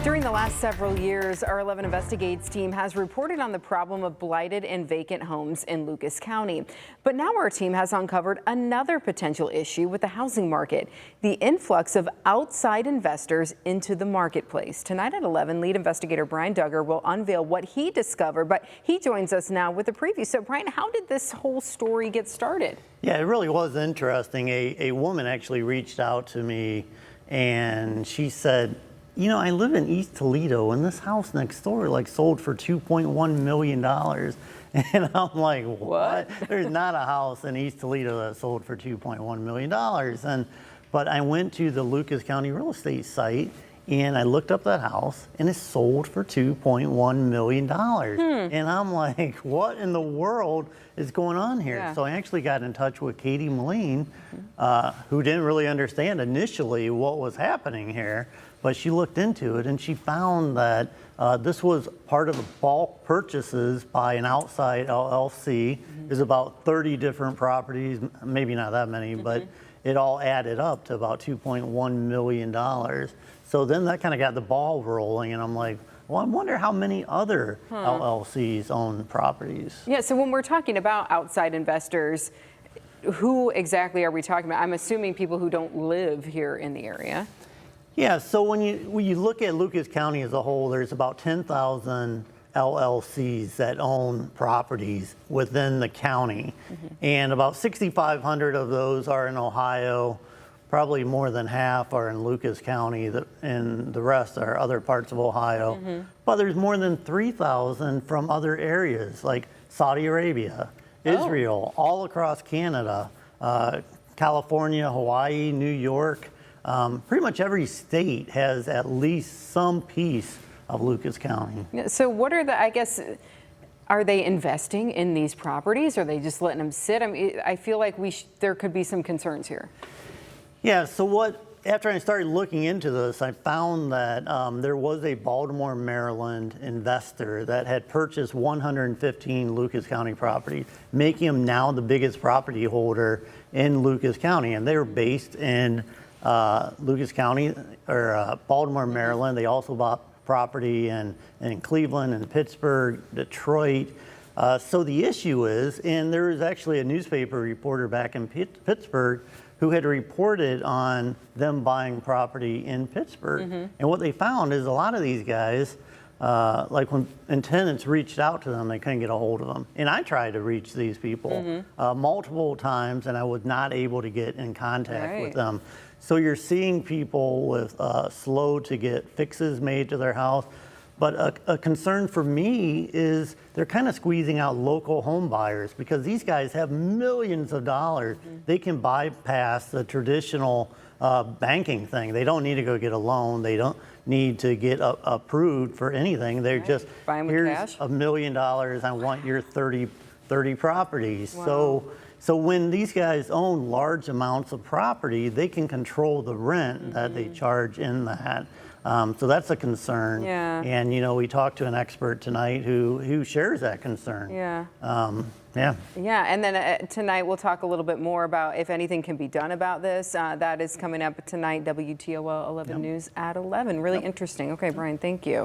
During the last several years, our 11 Investigates team has reported on the problem of blighted and vacant homes in Lucas County. But now our team has uncovered another potential issue with the housing market, the influx of outside investors into the marketplace. Tonight at 11, lead investigator Brian Duggar will unveil what he discovered, but he joins us now with a preview. So Brian, how did this whole story get started? Yeah, it really was interesting. A woman actually reached out to me and she said, you know, I live in East Toledo and this house next door sold for $2.1 million. And I'm like, what? There's not a house in East Toledo that sold for $2.1 million. But I went to the Lucas County real estate site and I looked up that house and it sold for $2.1 million. And I'm like, what in the world is going on here? Yeah. So I actually got in touch with Katie Moline, who didn't really understand initially what was happening here, but she looked into it and she found that this was part of the bulk purchases by an outside LLC. There's about 30 different properties, maybe not that many, but it all added up to about $2.1 million. So then that kind of got the ball rolling, and I'm like, well, I wonder how many other LLCs own properties. Yeah, so when we're talking about outside investors, who exactly are we talking about? I'm assuming people who don't live here in the area. Yeah, so when you look at Lucas County as a whole, there's about 10,000 LLCs that own properties within the county. And about 6,500 of those are in Ohio. Probably more than half are in Lucas County, and the rest are other parts of Ohio. But there's more than 3,000 from other areas like Saudi Arabia, Israel, all across Canada, California, Hawaii, New York. Pretty much every state has at least some piece of Lucas County. So what are I guess, are they investing in these properties? Or are they just letting them sit? I mean, I feel like there could be some concerns here. Yeah, so after I started looking into this, I found that there was a Baltimore, Maryland investor that had purchased 115 Lucas County properties, making him now the biggest property holder in Lucas County. And they were based in Lucas County, or Baltimore, Maryland. They also bought property in Cleveland and Pittsburgh, Detroit. So the issue is, and there was actually a newspaper reporter back in Pittsburgh who had reported on them buying property in Pittsburgh. And what they found is a lot of these guys, like when tenants reached out to them, they couldn't get a hold of them. And I tried to reach these people multiple times, and I was not able to get in contact with them. So you're seeing people with slow to get fixes made to their house. But a concern for me is they're kind of squeezing out local home buyers because these guys have millions of dollars. They can bypass the traditional banking thing. They don't need to go get a loan. They don't need to get approved for anything. They're just, here's $1 million. I want your 30 properties. Wow. So when these guys own large amounts of property, they can control the rent that they charge in that. So that's a concern. Yeah. And, you know, we talked to an expert tonight who shares that concern. Yeah. Yeah, and then tonight we'll talk a little bit more about if anything can be done about this. That is coming up tonight, WTOL 11 News at 11. Really interesting. Okay, Brian, thank you.